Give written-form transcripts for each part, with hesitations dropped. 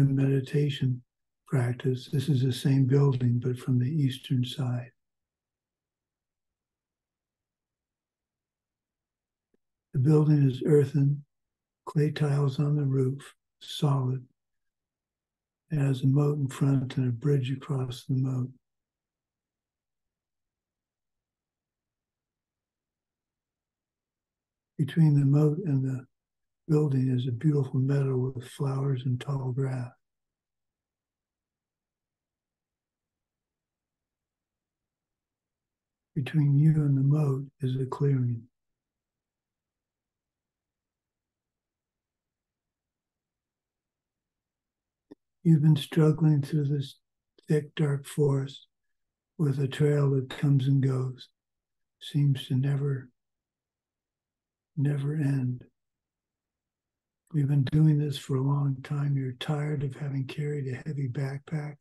meditation practice. This is the same building, but from the eastern side. The building is earthen, clay tiles on the roof, solid. It has a moat in front and a bridge across the moat. Between the moat and the building is a beautiful meadow with flowers and tall grass. Between you and the moat is a clearing. You've been struggling through this thick, dark forest with a trail that comes and goes, seems to never end. We've been doing this for a long time. You're tired of having carried a heavy backpack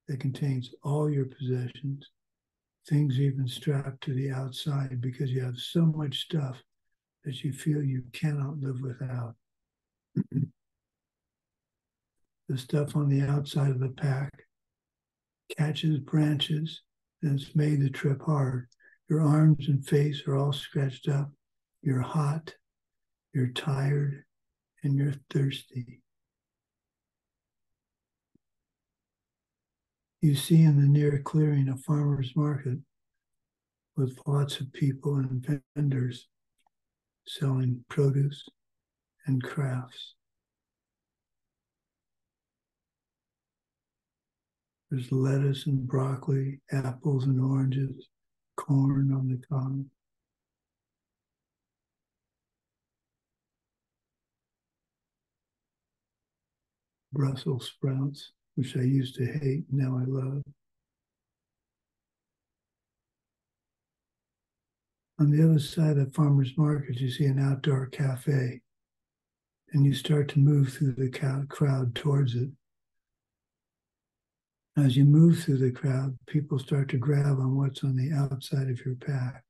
that contains all your possessions, things even strapped to the outside because you have so much stuff that you feel you cannot live without. The stuff on the outside of the pack catches branches and it's made the trip hard. Your arms and face are all scratched up. You're hot, you're tired, and you're thirsty. You see in the near clearing a farmer's market with lots of people and vendors selling produce and crafts. There's lettuce and broccoli, apples and oranges, corn on the cob. Brussels sprouts, which I used to hate, now I love. On the other side of the farmer's market, you see an outdoor cafe, and you start to move through the crowd towards it. As you move through the crowd, people start to grab on what's on the outside of your pack.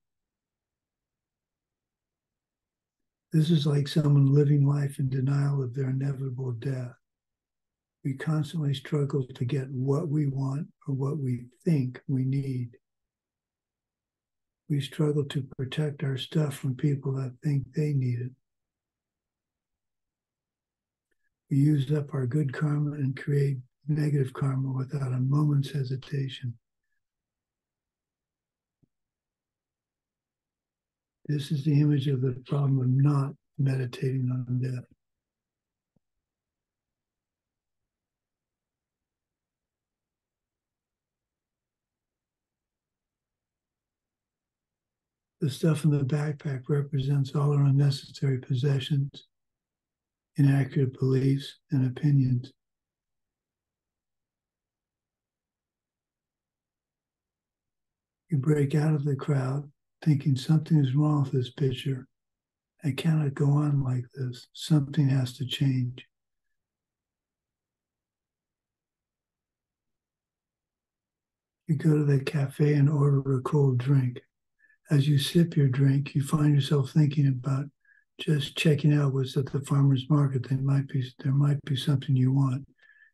This is like someone living life in denial of their inevitable death. We constantly struggle to get what we want or what we think we need. We struggle to protect our stuff from people that think they need it. We use up our good karma and create negative karma without a moment's hesitation. This is the image of the problem of not meditating on death. The stuff in the backpack represents all our unnecessary possessions, inaccurate beliefs, and opinions. You break out of the crowd thinking something is wrong with this picture. I cannot go on like this. Something has to change. You go to the cafe and order a cold drink. As you sip your drink, you find yourself thinking about just checking out what's at the farmer's market. There might be something you want.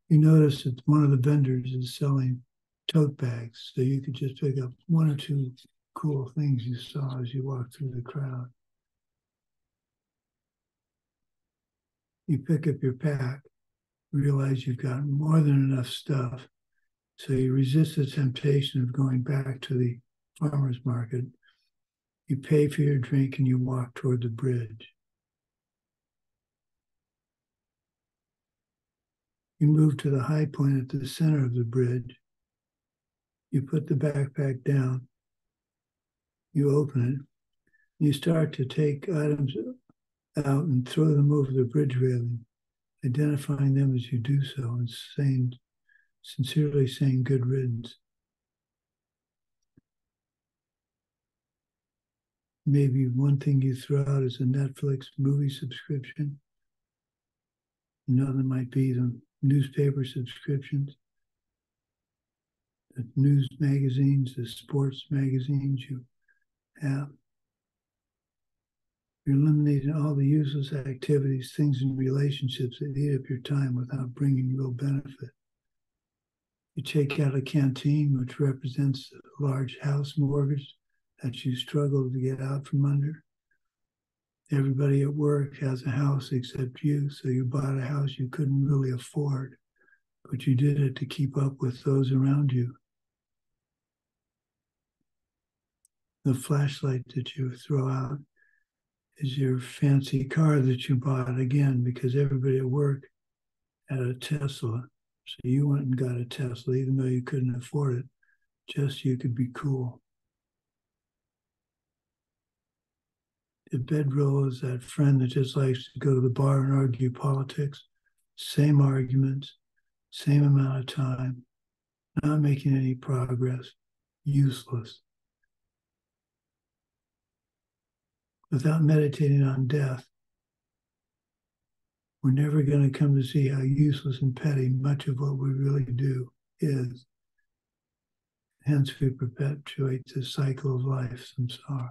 You notice that one of the vendors is selling tote bags, so you could just pick up one or two cool things you saw as you walked through the crowd. You pick up your pack, realize you've got more than enough stuff, so you resist the temptation of going back to the farmer's market. You pay for your drink and you walk toward the bridge. You move to the high point at the center of the bridge. You put the backpack down. You open it. You start to take items out and throw them over the bridge railing, identifying them as you do so and sincerely saying good riddance. Maybe one thing you throw out is a Netflix movie subscription. Another might be the newspaper subscriptions, the news magazines, the sports magazines you have. You're eliminating all the useless activities, things, and relationships that eat up your time without bringing real benefit. You take out a canteen, which represents a large house mortgage that you struggle to get out from under. Everybody at work has a house except you, so you bought a house you couldn't really afford, but you did it to keep up with those around you. The flashlight that you throw out is your fancy car that you bought again because everybody at work had a Tesla. So you went and got a Tesla, even though you couldn't afford it, just so you could be cool. The bedroll is that friend that just likes to go to the bar and argue politics. Same arguments, same amount of time, not making any progress, useless. Without meditating on death, we're never going to come to see how useless and petty much of what we really do is. Hence, we perpetuate the cycle of life, samsara.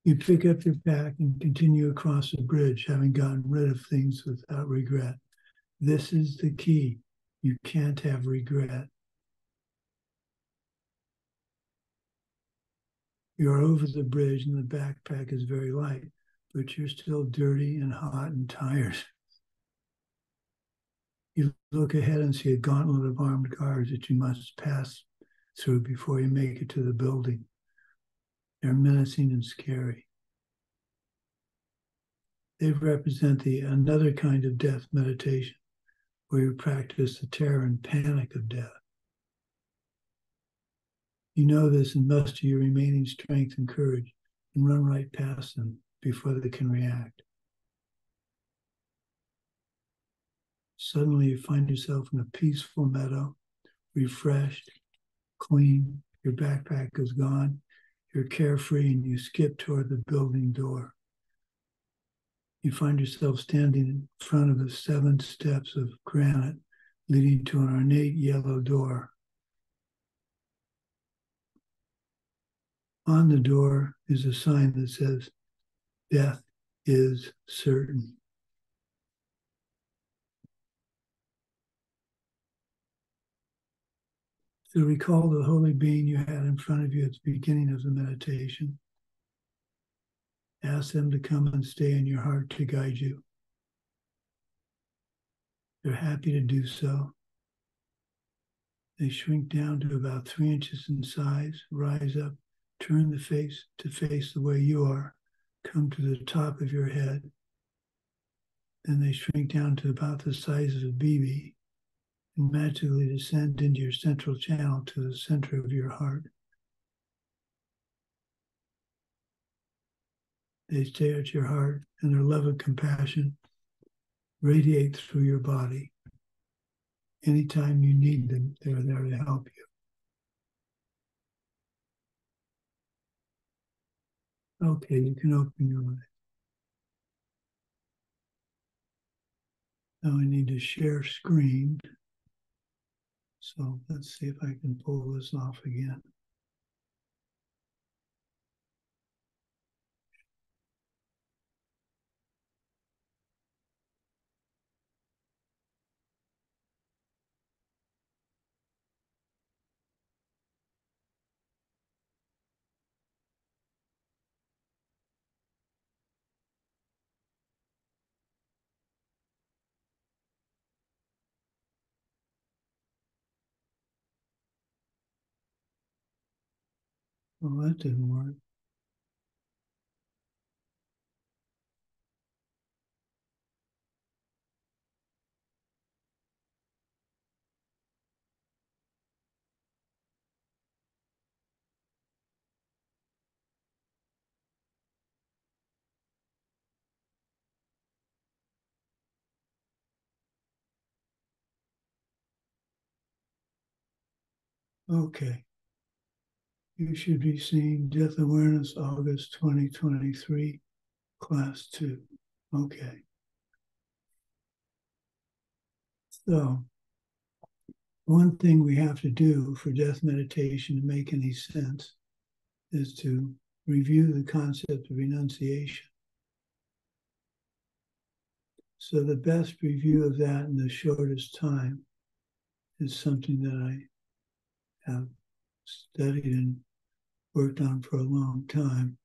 You pick up your pack and continue across the bridge, having gotten rid of things without regret. This is the key. You can't have regret. You're over the bridge and the backpack is very light, but you're still dirty and hot and tired. You look ahead and see a gauntlet of armed guards that you must pass through before you make it to the building. They're menacing and scary. They represent another kind of death meditation, where you practice the terror and panic of death. You know this and muster your remaining strength and courage and run right past them before they can react. Suddenly you find yourself in a peaceful meadow, refreshed, clean, your backpack is gone, you're carefree, and you skip toward the building door. You find yourself standing in front of the 7 steps of granite leading to an ornate yellow door. On the door is a sign that says, "Death is certain." So recall the holy being you had in front of you at the beginning of the meditation. Ask them to come and stay in your heart to guide you. They're happy to do so. They shrink down to about 3 inches in size, rise up, turn the face to face the way you are, come to the top of your head. Then they shrink down to about the size of a BB and magically descend into your central channel to the center of your heart. They stare at your heart, and their love and compassion radiate through your body. Anytime you need them, they're there to help you. Okay, you can open your eyes. Now I need to share screen. So let's see if I can pull this off again. Well, that didn't work. Okay. You should be seeing Death Awareness, August 2023, Class 2. Okay. So, one thing we have to do for death meditation to make any sense is to review the concept of renunciation. So the best review of that in the shortest time is something that I have studied and worked on for a long time.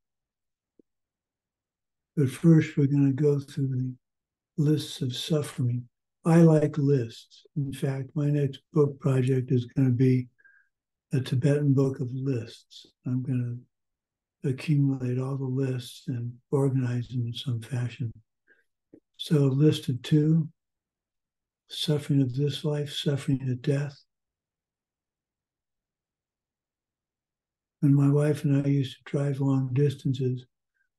But first, we're going to go through the lists of suffering. I like lists. In fact, my next book project is going to be a Tibetan book of lists. I'm going to accumulate all the lists and organize them in some fashion. So, a list of 2, suffering of this life, suffering at death. When my wife and I used to drive long distances,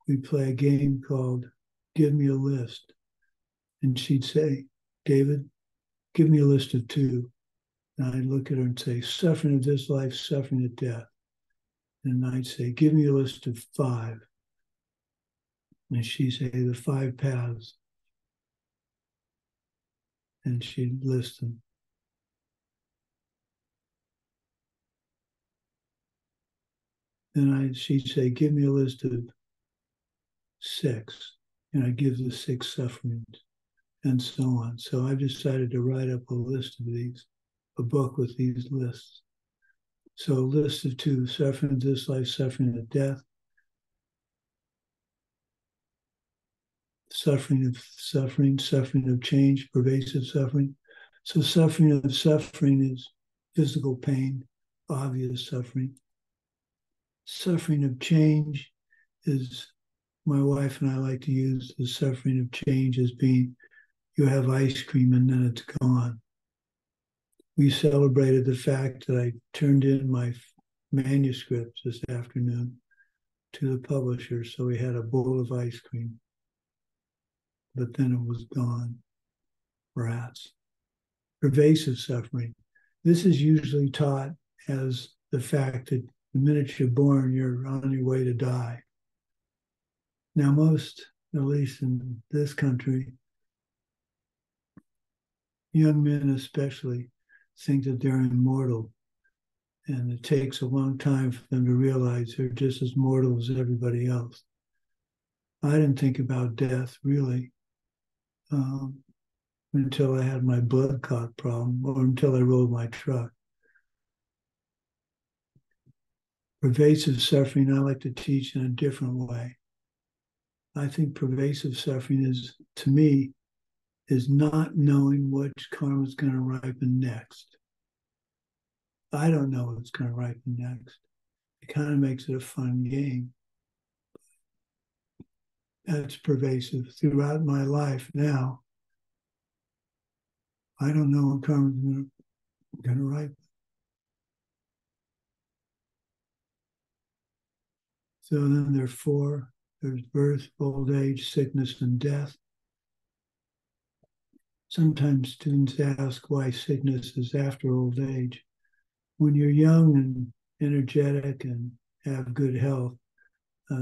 we'd play a game called Give Me a List. And she'd say, David, give me a list of 2. And I'd look at her and say, suffering of this life, suffering at death. And I'd say, give me a list of 5. And she'd say, the 5 paths. And she'd list them. Then she'd say, give me a list of 6. And I'd give the 6 sufferings, and so on. So I've decided to write up a list of these, a book with these lists. So a list of 2, suffering of this life, suffering at death, suffering of change, pervasive suffering. So suffering of suffering is physical pain, obvious suffering. Suffering of change is, my wife and I like to use the suffering of change as being, you have ice cream and then it's gone. We celebrated the fact that I turned in my manuscripts this afternoon to the publisher, so we had a bowl of ice cream. But then it was gone. Rats. Pervasive suffering. This is usually taught as the fact that the minute you're born, you're on your way to die. Now, most, at least in this country, young men especially, think that they're immortal. And it takes a long time for them to realize they're just as mortal as everybody else. I didn't think about death, really, until I had my blood clot problem or until I rode my truck. Pervasive suffering, I like to teach in a different way. I think pervasive suffering is, to me, is not knowing which karma is going to ripen next. I don't know what's going to ripen next. It kind of makes it a fun game. That's pervasive throughout my life now. I don't know what karma is going to ripen. So then there are 4. There's birth, old age, sickness, and death. Sometimes students ask why sickness is after old age. When you're young and energetic and have good health,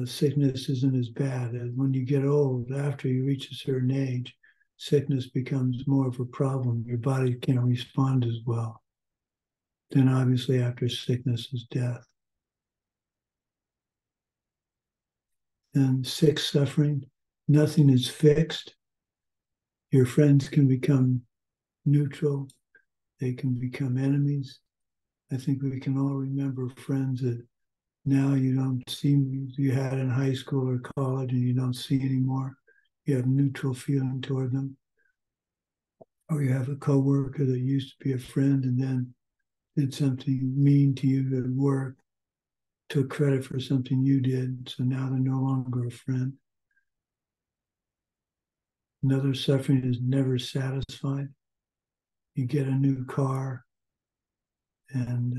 sickness isn't as bad as when you get old. After you reach a certain age, sickness becomes more of a problem. Your body can't respond as well. Then obviously after sickness is death. And 6, suffering. Nothing is fixed. Your friends can become neutral. They can become enemies. I think we can all remember friends that now you don't see, you had in high school or college and you don't see anymore. You have neutral feeling toward them. Or you have a coworker that used to be a friend and then did something mean to you at work, took credit for something you did, so now they're no longer a friend. Another suffering is never satisfied. You get a new car and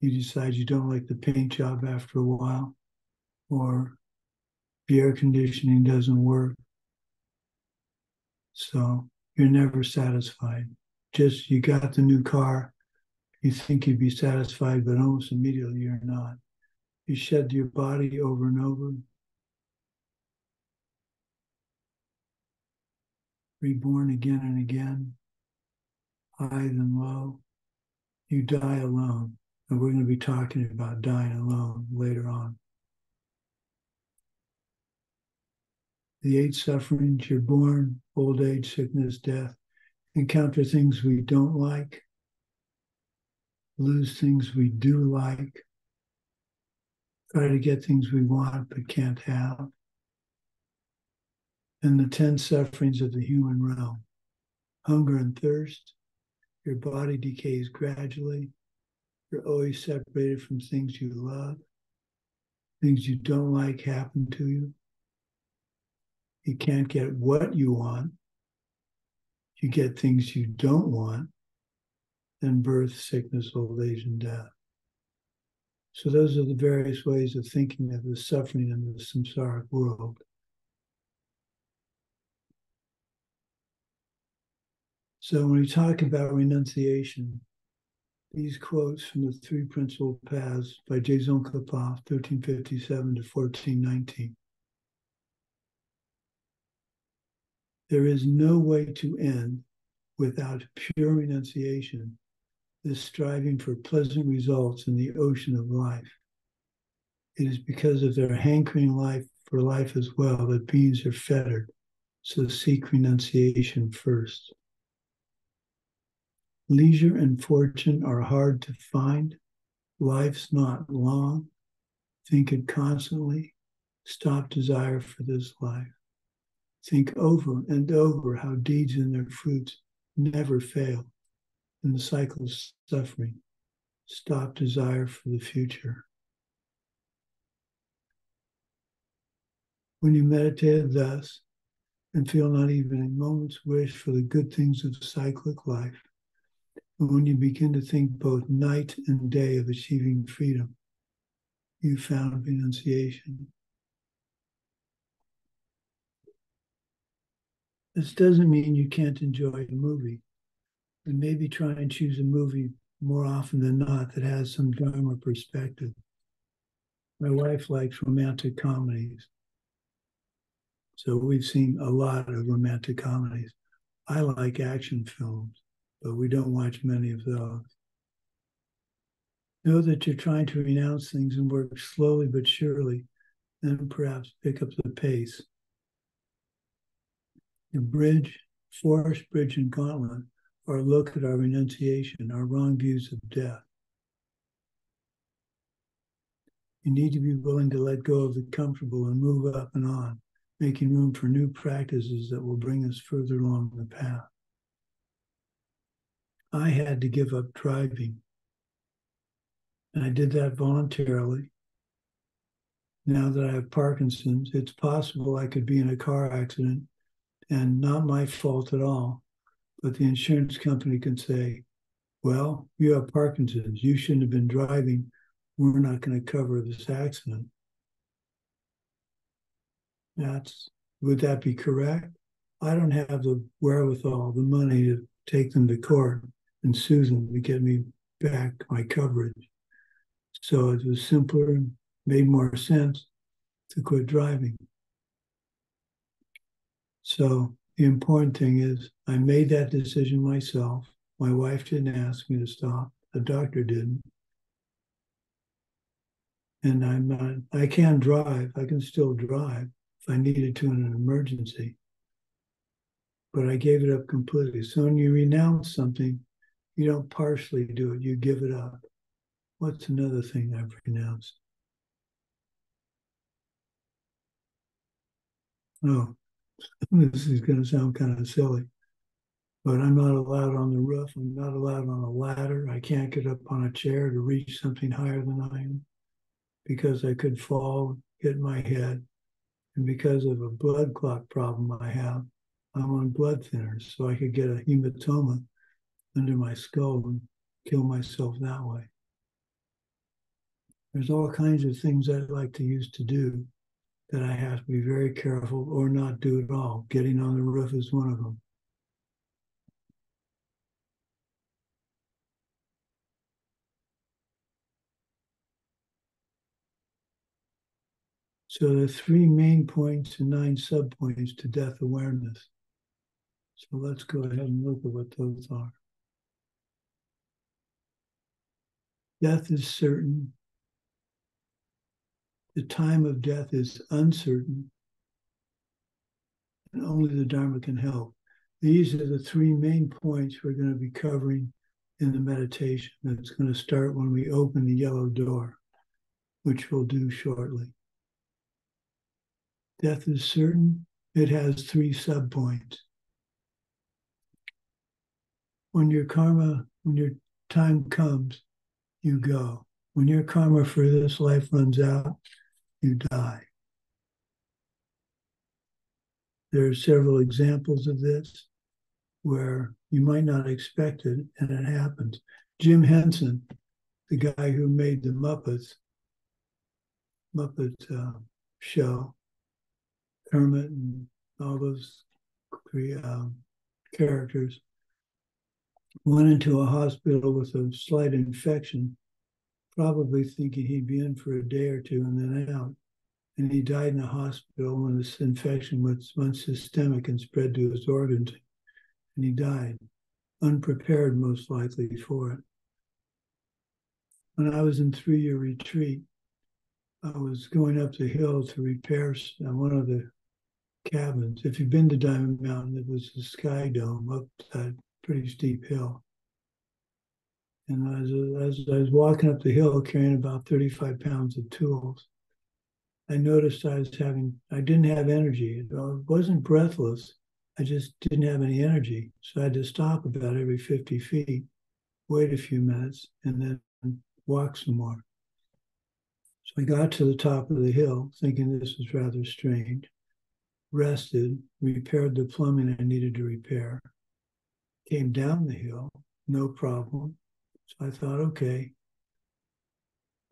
you decide you don't like the paint job after a while, or the air conditioning doesn't work. So you're never satisfied. Just you got the new car, you think you'd be satisfied, but almost immediately you're not. You shed your body over and over, reborn again and again, high then low. You die alone. And we're going to be talking about dying alone later on. The 8 sufferings: you're born, old age, sickness, death, encounter things we don't like, lose things we do like, try to get things we want but can't have, and the 10 sufferings of the human realm: hunger and thirst, your body decays gradually, you're always separated from things you love, things you don't like happen to you, you can't get what you want, you get things you don't want, and birth, sickness, old age, and death. So those are the various ways of thinking of the suffering in the samsaric world. So when we talk about renunciation, these quotes from the Three Principal Paths by Dzongkapa, 1357 to 1419. There is no way to end without pure renunciation, this striving for pleasant results in the ocean of life. It is because of their hankering life for life as well that beings are fettered, so seek renunciation first. Leisure and fortune are hard to find. Life's not long. Think it constantly. Stop desire for this life. Think over and over how deeds and their fruits never fail in the cycle of suffering. Stop desire for the future. When you meditate thus and feel not even a moment's wish for the good things of cyclic life, and when you begin to think both night and day of achieving freedom, you found renunciation. This doesn't mean you can't enjoy a movie, and maybe try and choose a movie more often than not that has some drama perspective. My wife likes romantic comedies, so we've seen a lot of romantic comedies. I like action films, but we don't watch many of those. Know that you're trying to renounce things and work slowly but surely, then perhaps pick up the pace. The bridge, forest, bridge, and gauntlet are a look at our renunciation, our wrong views of death. You need to be willing to let go of the comfortable and move up and on, making room for new practices that will bring us further along the path. I had to give up driving, and I did that voluntarily. Now that I have Parkinson's, it's possible I could be in a car accident and not my fault at all, but the insurance company can say, well, you have Parkinson's, you shouldn't have been driving, we're not going to cover this accident. Would that be correct? I don't have the wherewithal, the money to take them to court and sue them to get me back my coverage. So it was simpler and made more sense to quit driving. So the important thing is I made that decision myself. My wife didn't ask me to stop. The doctor didn't. And I can drive. I can still drive if I needed to in an emergency. But I gave it up completely. So when you renounce something, you don't partially do it, you give it up. What's another thing I've renounced? Oh, this is going to sound kind of silly, but I'm not allowed on the roof. I'm not allowed on a ladder. I can't get up on a chair to reach something higher than I am because I could fall, hit my head. And because of a blood clot problem I have, I'm on blood thinners, so I could get a hematoma under my skull and kill myself that way. There's all kinds of things I like to use to do that I have to be very careful or not do at all. Getting on the roof is one of them. So there are 3 main points and 9 subpoints to death awareness. So let's go ahead and look at what those are. Death is certain. The time of death is uncertain, and only the Dharma can help. These are the three main points we're going to be covering in the meditation. That's going to start when we open the yellow door, which we'll do shortly. Death is certain. It has three subpoints. When your time comes, you go. When your karma for this life runs out, you die. There are several examples of this where you might not expect it, and it happens. Jim Henson, the guy who made the Muppet show, Kermit and all those three characters, went into a hospital with a slight infection, probably thinking he'd be in for a day or two and then out. And he died in a hospital when this infection went systemic and spread to his organs. And he died, unprepared most likely for it. When I was in 3-year retreat, I was going up the hill to repair one of the cabins. If you've been to Diamond Mountain, it was the Sky Dome up that pretty steep hill. And as I was walking up the hill carrying about 35 pounds of tools, I noticed I didn't have energy. I wasn't breathless. I just didn't have any energy. So I had to stop about every 50 feet, wait a few minutes, and then walk some more. So I got to the top of the hill thinking this was rather strange, rested, repaired the plumbing I needed to repair, came down the hill, no problem. So I thought, okay,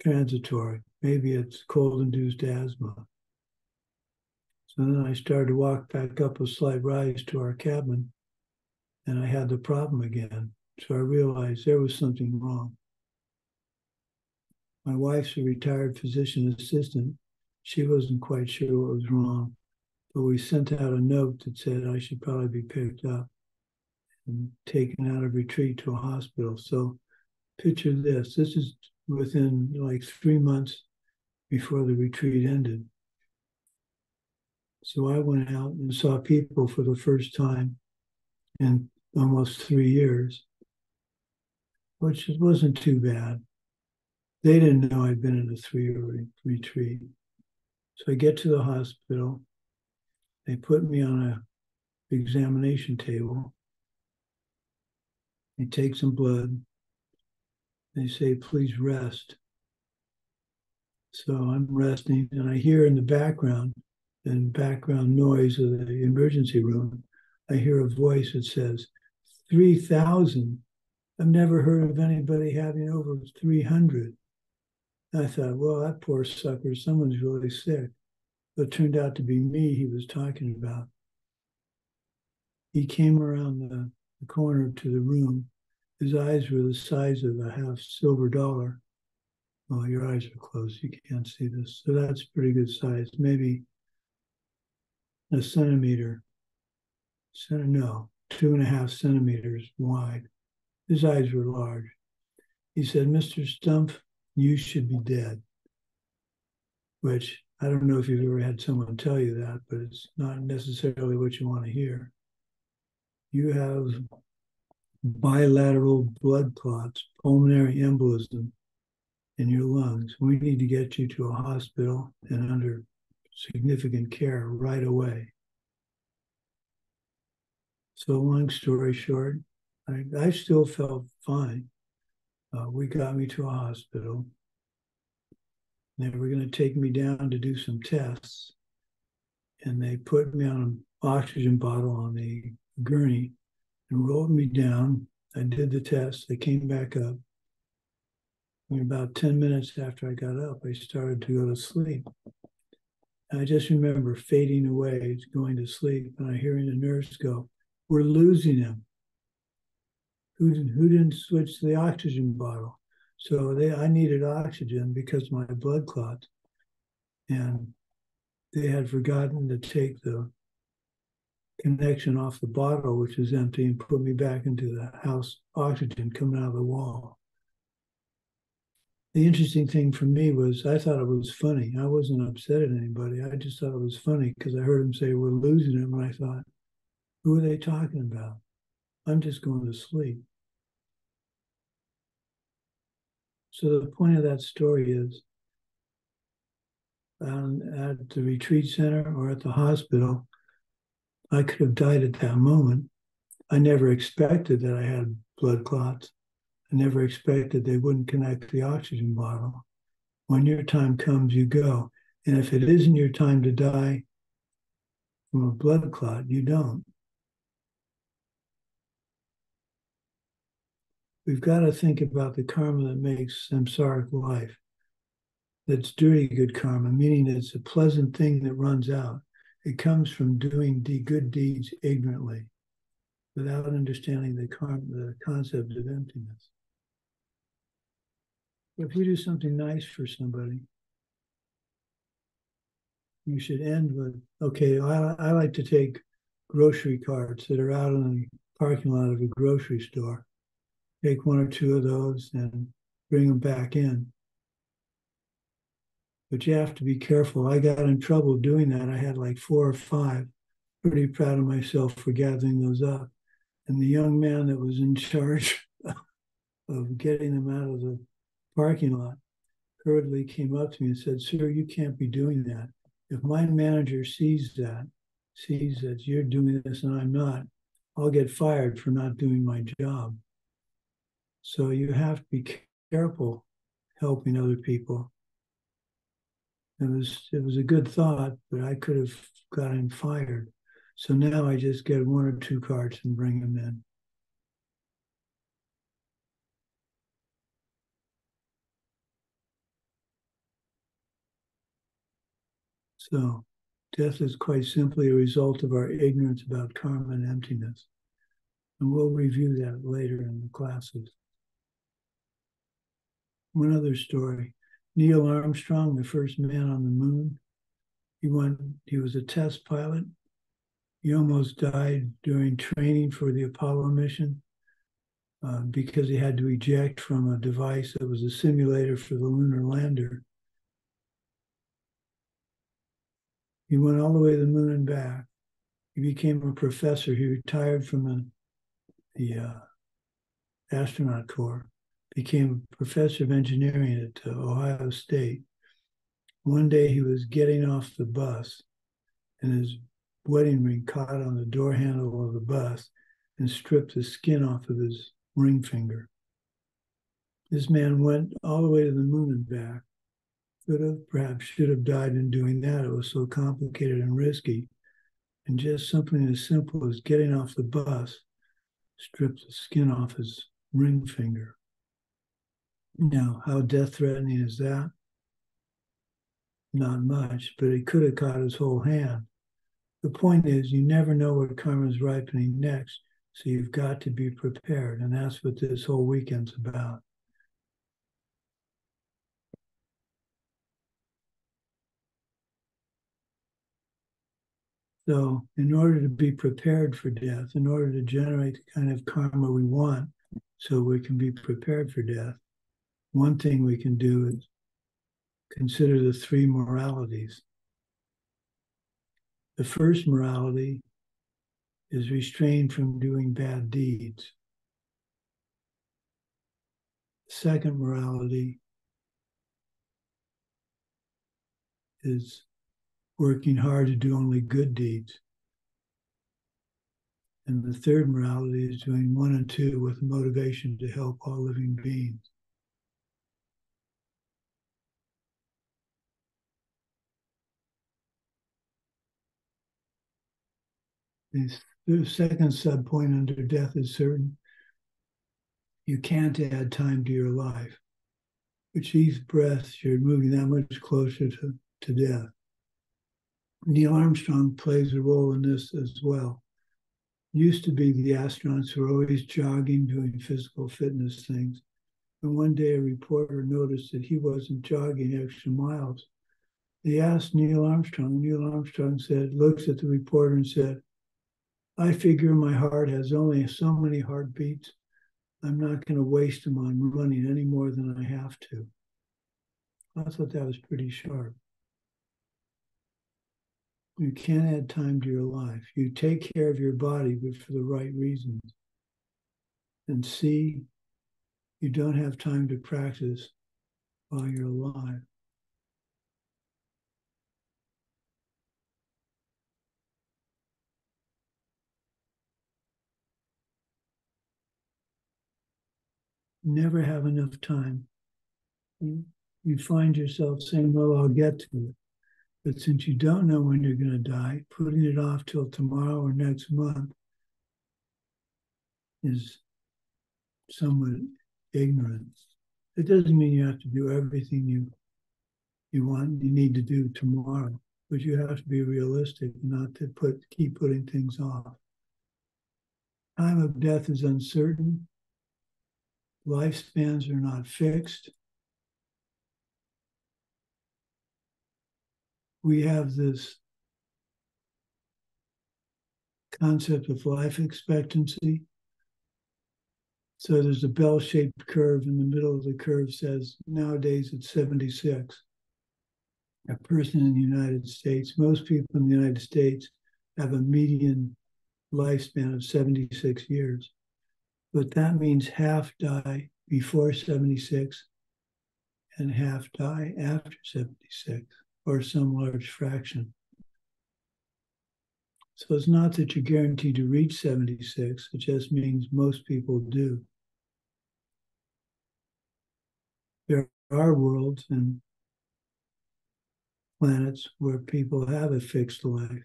transitory. Maybe it's cold-induced asthma. So then I started to walk back up a slight rise to our cabin, and I had the problem again. So I realized there was something wrong. My wife's a retired physician assistant. She wasn't quite sure what was wrong, but we sent out a note that said I should probably be picked up and taken out of retreat to a hospital. So picture this. This is within like 3 months before the retreat ended. So I went out and saw people for the first time in almost 3 years, which wasn't too bad. They didn't know I'd been in a 3-year retreat. So I get to the hospital. They put me on an examination table. They take some blood. They say, please rest. So I'm resting, and I hear in the background noise of the emergency room, I hear a voice that says, 3,000. I've never heard of anybody having over 300. I thought, well, that poor sucker, someone's really sick. But it turned out to be me he was talking about. He came around the corner to the room. His eyes were the size of a half silver dollar. Well, your eyes are closed. You can't see this. So that's pretty good size. Maybe a centimeter. No, 2.5 centimeters wide. His eyes were large. He said, Mr. Stumpf, you should be dead. Which I don't know if you've ever had someone tell you that, but it's not necessarily what you want to hear. You have bilateral blood clots, pulmonary embolism in your lungs. We need to get you to a hospital and under significant care right away. So long story short, I still felt fine. We got me to a hospital. They were going to take me down to do some tests. And they put me on an oxygen bottle on the gurney and rolled me down. I did the test. They came back up. And about 10 minutes after I got up, I started to go to sleep. And I just remember fading away, going to sleep, and I hearing the nurse go, we're losing him. Who didn't switch the oxygen bottle? So I needed oxygen because of my blood clots. And they had forgotten to take the connection off the bottle, which was empty, and put me back into the house oxygen coming out of the wall. The interesting thing for me was I thought it was funny. I wasn't upset at anybody. I just thought it was funny because I heard him say, we're losing him. And I thought, who are they talking about? I'm just going to sleep. So the point of that story is at the retreat center or at the hospital, I could have died at that moment. I never expected that I had blood clots. I never expected they wouldn't connect the oxygen bottle. When your time comes, you go. And if it isn't your time to die from a blood clot, you don't. We've got to think about the karma that makes samsaric life. That's dirty good karma, meaning it's a pleasant thing that runs out. It comes from doing good deeds ignorantly, without understanding the concept of emptiness. If we do something nice for somebody, you should end with, okay, I like to take grocery carts that are out in the parking lot of a grocery store, take one or two of those and bring them back in. But you have to be careful. I got in trouble doing that. I had like 4 or 5. Pretty proud of myself for gathering those up. And the young man that was in charge of getting them out of the parking lot hurriedly came up to me and said, sir, you can't be doing that. If my manager sees that you're doing this and I'm not, I'll get fired for not doing my job. So you have to be careful helping other people. It was a good thought, but I could have gotten fired. So now I just get 1 or 2 carts and bring them in. So death is quite simply a result of our ignorance about karma and emptiness. And we'll review that later in the classes. One other story. Neil Armstrong, the first man on the moon, he was a test pilot. He almost died during training for the Apollo mission because he had to eject from a device that was a simulator for the lunar lander. He went all the way to the moon and back. He became a professor. He retired from the astronaut corps, became a professor of engineering at Ohio State. One day he was getting off the bus and his wedding ring caught on the door handle of the bus and stripped the skin off of his ring finger. This man went all the way to the moon and back. Could have, perhaps should have died in doing that. It was so complicated and risky. And just something as simple as getting off the bus stripped the skin off his ring finger. Now, how death-threatening is that? Not much, but it could have caught his whole hand. The point is, you never know what karma is ripening next, so you've got to be prepared, and that's what this whole weekend's about. So in order to be prepared for death, in order to generate the kind of karma we want so we can be prepared for death, one thing we can do is consider the 3 moralities. The first morality is restrain from doing bad deeds. The second morality is working hard to do only good deeds. And the third morality is doing 1 and 2 with motivation to help all living beings. The second subpoint under death is certain. You can't add time to your life. With each breath, you're moving that much closer to death. Neil Armstrong plays a role in this as well. Used to be the astronauts who were always jogging, doing physical fitness things. And one day a reporter noticed that he wasn't jogging extra miles. They asked Neil Armstrong. Neil Armstrong looks at the reporter and said, I figure my heart has only so many heartbeats. I'm not going to waste them on running any more than I have to. I thought that was pretty sharp. You can't add time to your life. You take care of your body, but for the right reasons. And C, you don't have time to practice while you're alive. Never have enough time. You find yourself saying, well, I'll get to it. But since you don't know when you're going to die, putting it off till tomorrow or next month is somewhat ignorant. It doesn't mean you have to do everything you need to do tomorrow, but you have to be realistic, not to keep putting things off. Time of death is uncertain. Lifespans are not fixed. We have this concept of life expectancy. So there's a bell-shaped curve, in the middle of the curve says nowadays it's 76. A person in the United States, most people in the United States have a median lifespan of 76 years. But that means half die before 76 and half die after 76, or some large fraction. So it's not that you're guaranteed to reach 76, it just means most people do. There are worlds and planets where people have a fixed life,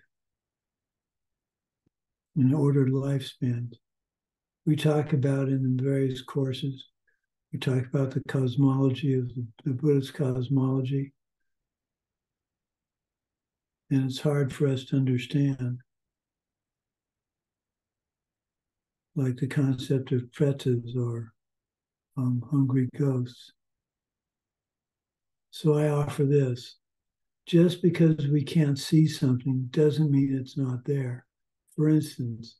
an ordered lifespan. We talk about in the various courses, we talk about the cosmology of the Buddhist cosmology. And it's hard for us to understand, like the concept of pretas or hungry ghosts. So I offer this. Just because we can't see something doesn't mean it's not there. For instance,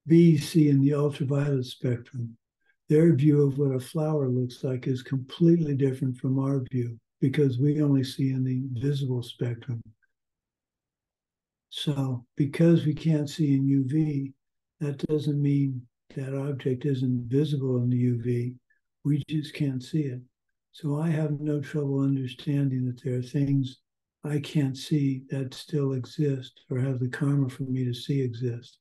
bees see in the ultraviolet spectrum. Their view of what a flower looks like is completely different from our view because we only see in the visible spectrum. So because we can't see in UV, that doesn't mean that object isn't visible in the UV. We just can't see it. So I have no trouble understanding that there are things I can't see that still exist or have the karma for me to see exist.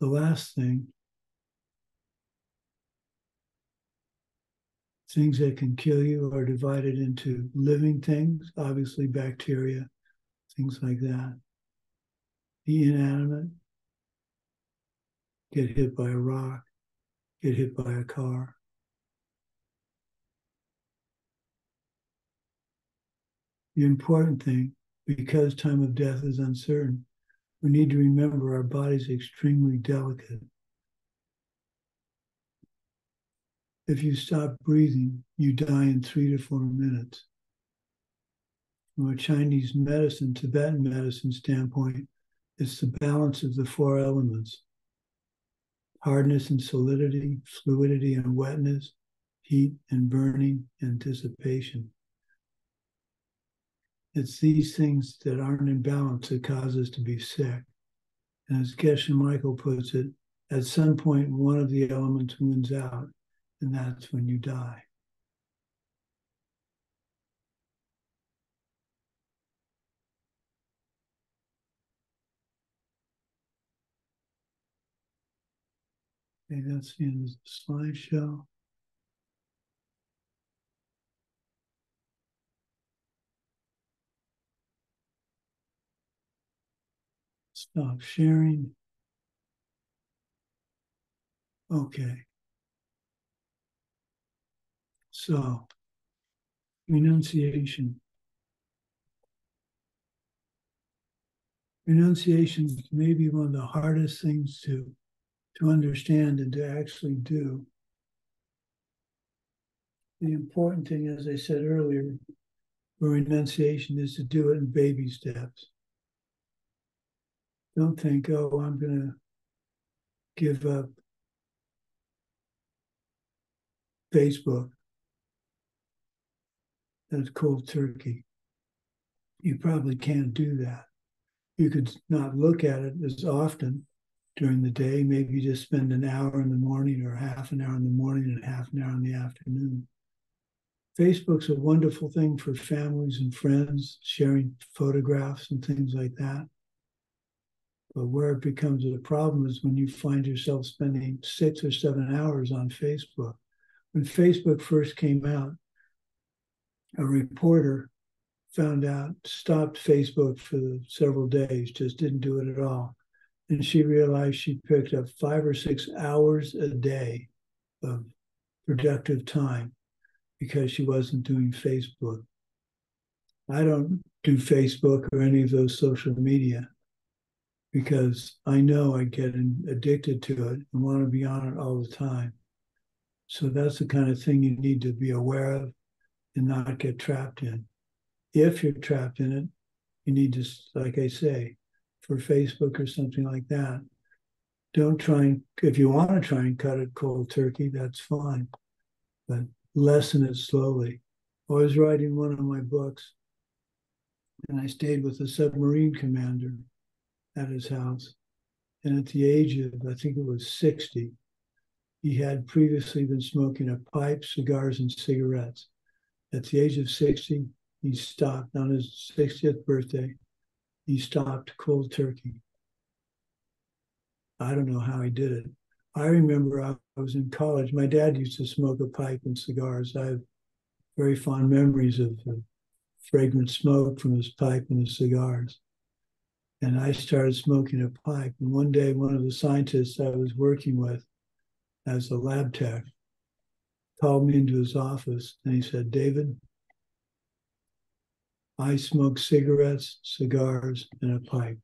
The last thing, things that can kill you are divided into living things, obviously bacteria, things like that. The inanimate, get hit by a rock, get hit by a car. The important thing, because time of death is uncertain, we need to remember our body's extremely delicate. If you stop breathing, you die in 3 to 4 minutes. From a Chinese medicine, Tibetan medicine standpoint, it's the balance of the 4 elements: hardness and solidity, fluidity and wetness, heat and burning, and dissipation. It's these things that aren't in balance that cause us to be sick. And as Geshe Michael puts it, at some point, one of the elements wins out, and that's when you die. Okay, that's the end of the slideshow. Stop sharing. Okay. So, renunciation. Renunciation may be one of the hardest things to understand and to actually do. The important thing, as I said earlier, for renunciation is to do it in baby steps. Don't think, oh, I'm going to give up Facebook. That's cold turkey. You probably can't do that. You could not look at it as often during the day. Maybe just spend an hour in the morning or half an hour in the morning and half an hour in the afternoon. Facebook's a wonderful thing for families and friends, sharing photographs and things like that. But where it becomes a problem is when you find yourself spending 6 or 7 hours on Facebook. When Facebook first came out, a reporter stopped Facebook for several days, just didn't do it at all. And she realized she picked up 5 or 6 hours a day of productive time because she wasn't doing Facebook. I don't do Facebook or any of those social media because I know I get addicted to it and want to be on it all the time. So that's the kind of thing you need to be aware of and not get trapped in. If you're trapped in it, you need to, like I say, for Facebook or something like that, don't try and, if you want to try and cut it cold turkey, that's fine, but lessen it slowly. I was writing one of my books and I stayed with a submarine commander at his house. And at the age of, I think it was 60, he had previously been smoking a pipe, cigars, and cigarettes. At the age of 60, he stopped on his 60th birthday. He stopped cold turkey. I don't know how he did it. I remember I was in college. My dad used to smoke a pipe and cigars. I have very fond memories of the fragrant smoke from his pipe and his cigars. And I started smoking a pipe. And one day, one of the scientists I was working with as a lab tech called me into his office and he said, "David, I smoke cigarettes, cigars, and a pipe."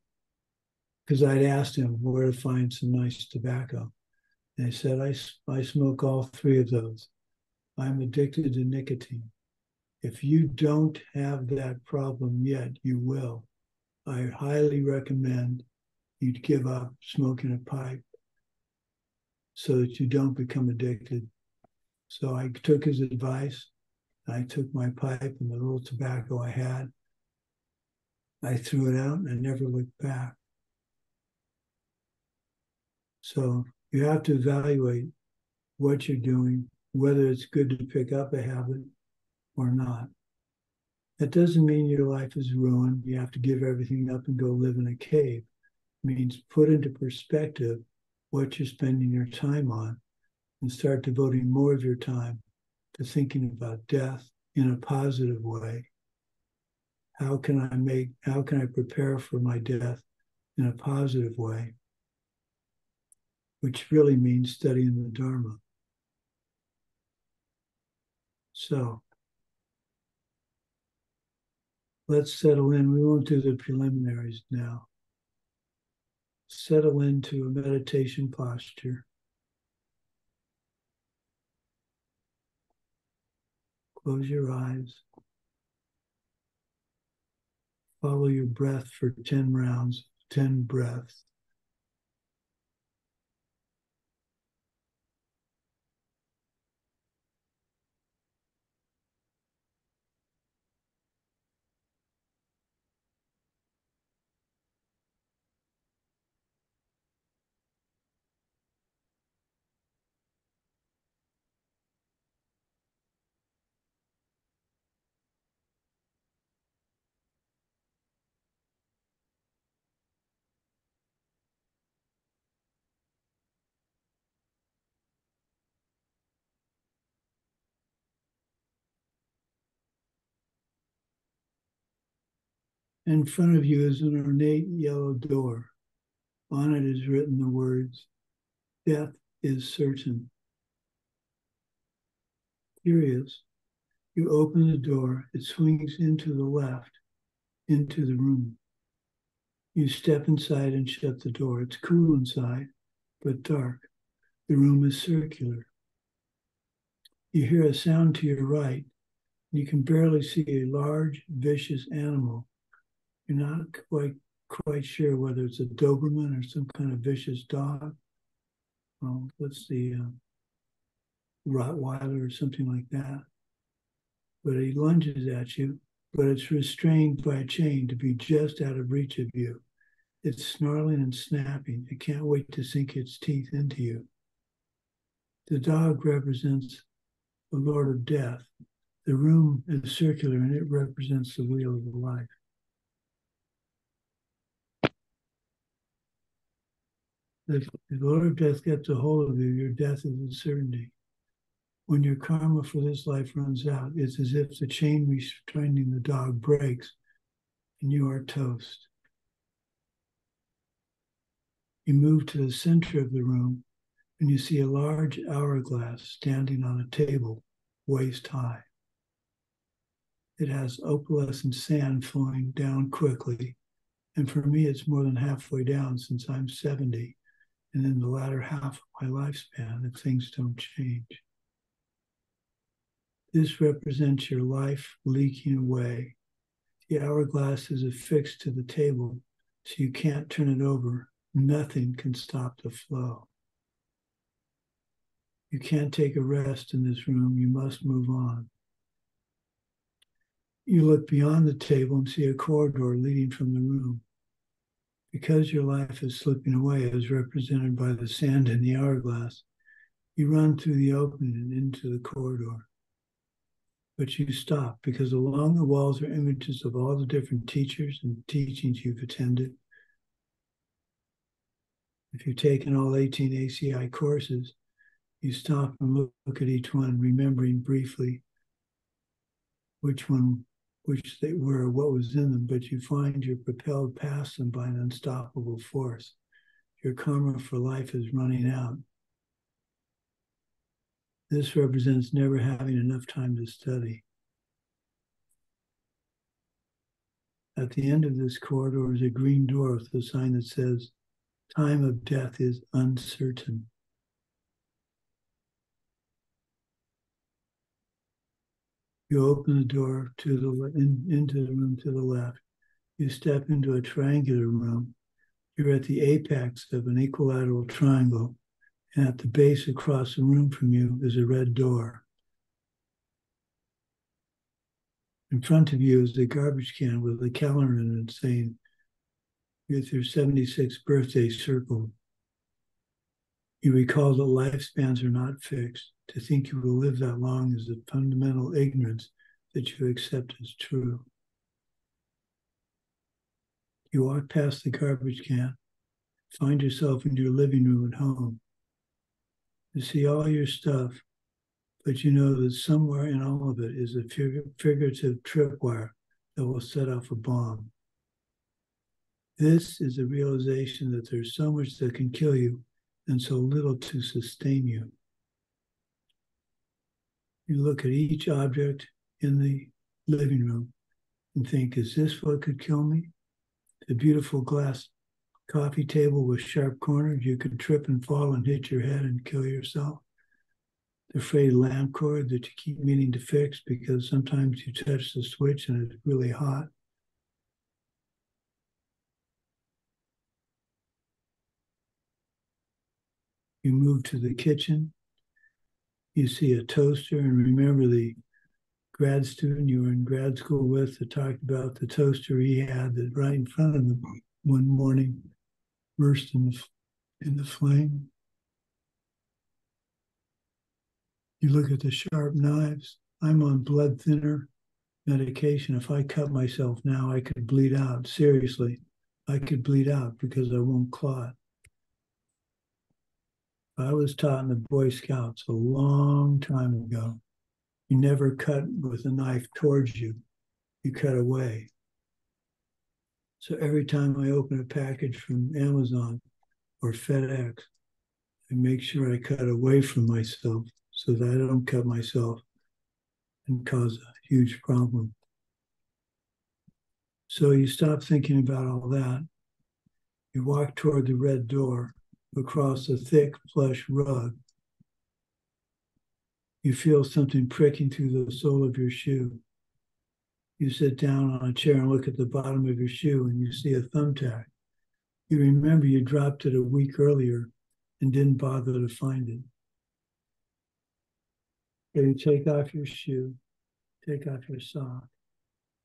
Because I'd asked him where to find some nice tobacco. And he said, I smoke all three of those. I'm addicted to nicotine. If you don't have that problem yet, you will. I highly recommend you give up smoking a pipe so that you don't become addicted. So I took his advice. I took my pipe and the little tobacco I had. I threw it out and I never looked back. So you have to evaluate what you're doing, whether it's good to pick up a habit or not. That doesn't mean your life is ruined. You have to give everything up and go live in a cave. It means put into perspective what you're spending your time on and start devoting more of your time to thinking about death in a positive way. How can I prepare for my death in a positive way? Which really means studying the Dharma. So let's settle in. We won't do the preliminaries now. Settle into a meditation posture. Close your eyes. Follow your breath for 10 rounds, 10 breaths. In front of you is an ornate yellow door. On it is written the words, "Death is certain." Curious, you open the door, it swings into the left, into the room. You step inside and shut the door. It's cool inside, but dark. The room is circular. You hear a sound to your right. You can barely see a large, vicious animal. You're not quite sure whether it's a Doberman or some kind of vicious dog. What's the Rottweiler or something like that. But he lunges at you, but it's restrained by a chain to be just out of reach of you. It's snarling and snapping. It can't wait to sink its teeth into you. The dog represents the Lord of Death. The room is circular and it represents the wheel of life. If the Lord of Death gets a hold of you, your death is a certainty. When your karma for this life runs out, it's as if the chain restraining the dog breaks and you are toast. You move to the center of the room and you see a large hourglass standing on a table, waist high. It has opalescent sand flowing down quickly. And for me, it's more than halfway down since I'm 70. And in the latter half of my lifespan, if things don't change. This represents your life leaking away. The hourglass is affixed to the table, so you can't turn it over. Nothing can stop the flow. You can't take a rest in this room. You must move on. You look beyond the table and see a corridor leading from the room. Because your life is slipping away, as represented by the sand in the hourglass, you run through the opening and into the corridor. But you stop because along the walls are images of all the different teachers and teachings you've attended. If you've taken all 18 ACI courses, you stop and look at each one, remembering briefly which they were, what was in them, but you find you're propelled past them by an unstoppable force. Your karma for life is running out. This represents never having enough time to study. At the end of this corridor is a green door with a sign that says, "Time of death is uncertain." You open the door into the room to the left. You step into a triangular room. You're at the apex of an equilateral triangle, and at the base across the room from you is a red door. In front of you is a garbage can with a calendar in it saying, with your 76th birthday circled. You recall that lifespans are not fixed. To think you will live that long is a fundamental ignorance that you accept as true. You walk past the garbage can, find yourself in your living room at home. You see all your stuff, but you know that somewhere in all of it is a figurative tripwire that will set off a bomb. This is the realization that there's so much that can kill you and so little to sustain you. You look at each object in the living room and think, is this what could kill me? The beautiful glass coffee table with sharp corners, you could trip and fall and hit your head and kill yourself. The frayed lamp cord that you keep meaning to fix because sometimes you touch the switch and it's really hot. You move to the kitchen. You see a toaster and remember the grad student you were in grad school with that talked about the toaster he had that right in front of him one morning burst in the flame. You look at the sharp knives. I'm on blood thinner medication. If I cut myself now, I could bleed out. Seriously, I could bleed out because I won't clot. I was taught in the Boy Scouts a long time ago. You never cut with a knife towards you. You cut away. So every time I open a package from Amazon or FedEx, I make sure I cut away from myself so that I don't cut myself and cause a huge problem. So you stop thinking about all that. You walk toward the red door across a thick plush rug. You feel something pricking through the sole of your shoe. You sit down on a chair and look at the bottom of your shoe and you see a thumbtack. You remember you dropped it a week earlier and didn't bother to find it. Then you take off your shoe, take off your sock,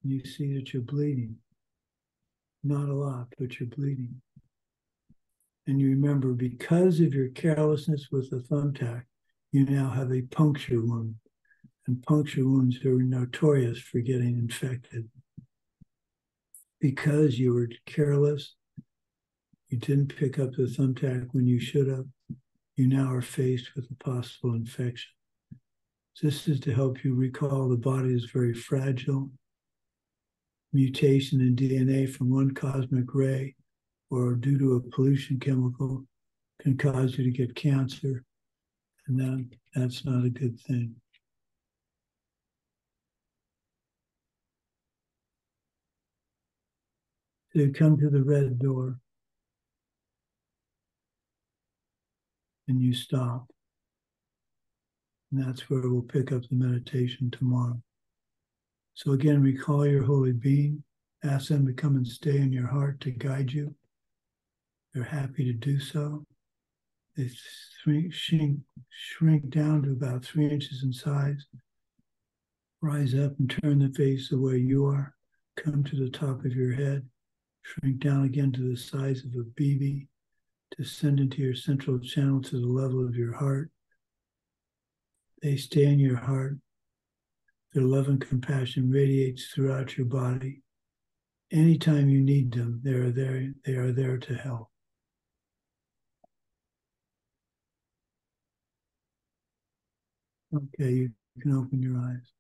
and you see that you're bleeding. Not a lot, but you're bleeding. And you remember, because of your carelessness with the thumbtack, you now have a puncture wound. And puncture wounds are notorious for getting infected. Because you were careless, you didn't pick up the thumbtack when you should have, you now are faced with a possible infection. This is to help you recall the body is very fragile. Mutation in DNA from one cosmic ray or due to a pollution chemical can cause you to get cancer, and that's not a good thing. So you come to the red door and you stop. And that's where we'll pick up the meditation tomorrow. So again, recall your holy being, ask them to come and stay in your heart to guide you. They're happy to do so. They shrink down to about 3 inches in size. Rise up and turn the face the way you are. Come to the top of your head. Shrink down again to the size of a BB. Descend into your central channel to the level of your heart. They stay in your heart. Their love and compassion radiates throughout your body. Anytime you need them, they are there. They are there to help. Okay, you can open your eyes.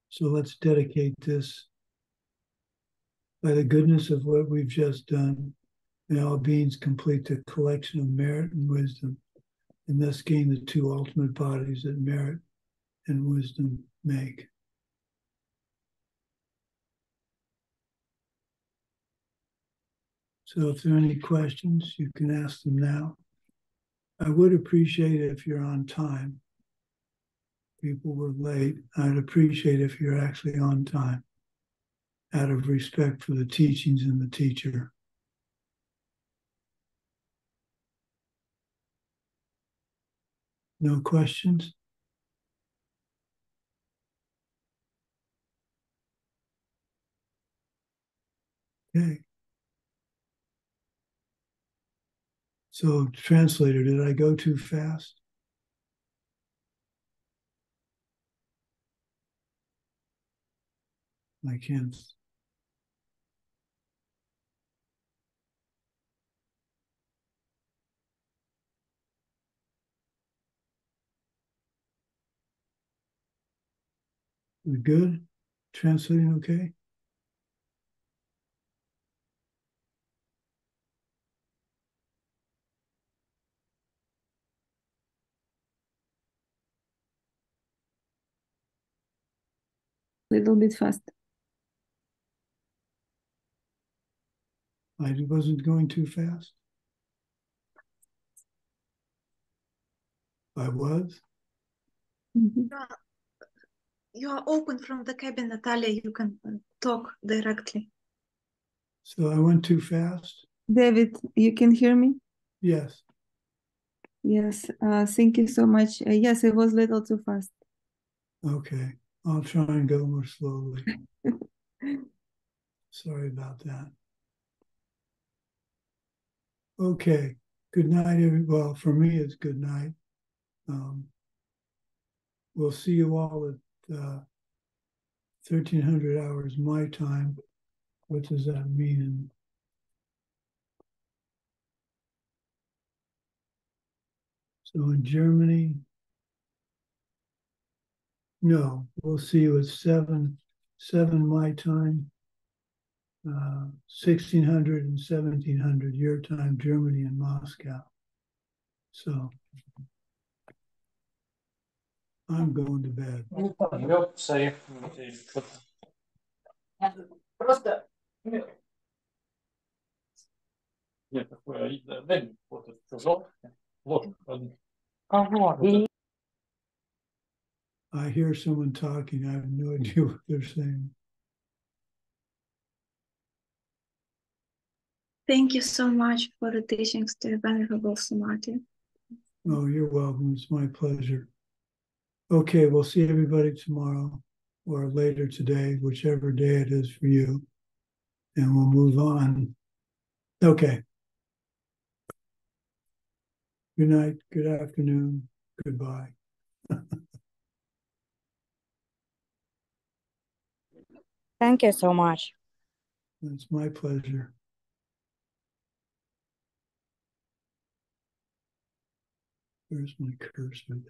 So let's dedicate this. By the goodness of what we've just done, may all beings complete the collection of merit and wisdom, and thus gain the two ultimate bodies that merit and wisdom make. So if there are any questions, you can ask them now. I would appreciate it if you're on time. People were late. I'd appreciate if you're actually on time, out of respect for the teachings and the teacher. No questions? Okay. So, translator, did I go too fast? I can't. We good? Translating okay? Little bit fast. I wasn't going too fast. I was. Mm-hmm. You are open from the cabin, Natalia. You can talk directly. So I went too fast? David, you can hear me? Yes. Yes. Thank you so much. Yes, it was a little too fast. Okay. I'll try and go more slowly. Sorry about that. Okay. Good night. Well, for me, it's good night. We'll see you all at 1300 hours my time. What does that mean? So in Germany, no, we'll see you at 7 my time, 1600 and 1700 your time, Germany and Moscow. So I'm going to bed. Просто нет, такое, дай мне вот этот чужок. Вот. I hear someone talking. I have no idea what they're saying. Thank you so much for the teachings to Venerable Sumati. Oh, you're welcome. It's my pleasure. Okay, we'll see everybody tomorrow or later today, whichever day it is for you. And we'll move on. Okay. Good night, good afternoon, goodbye. Thank you so much. It's my pleasure. Where's my cursor?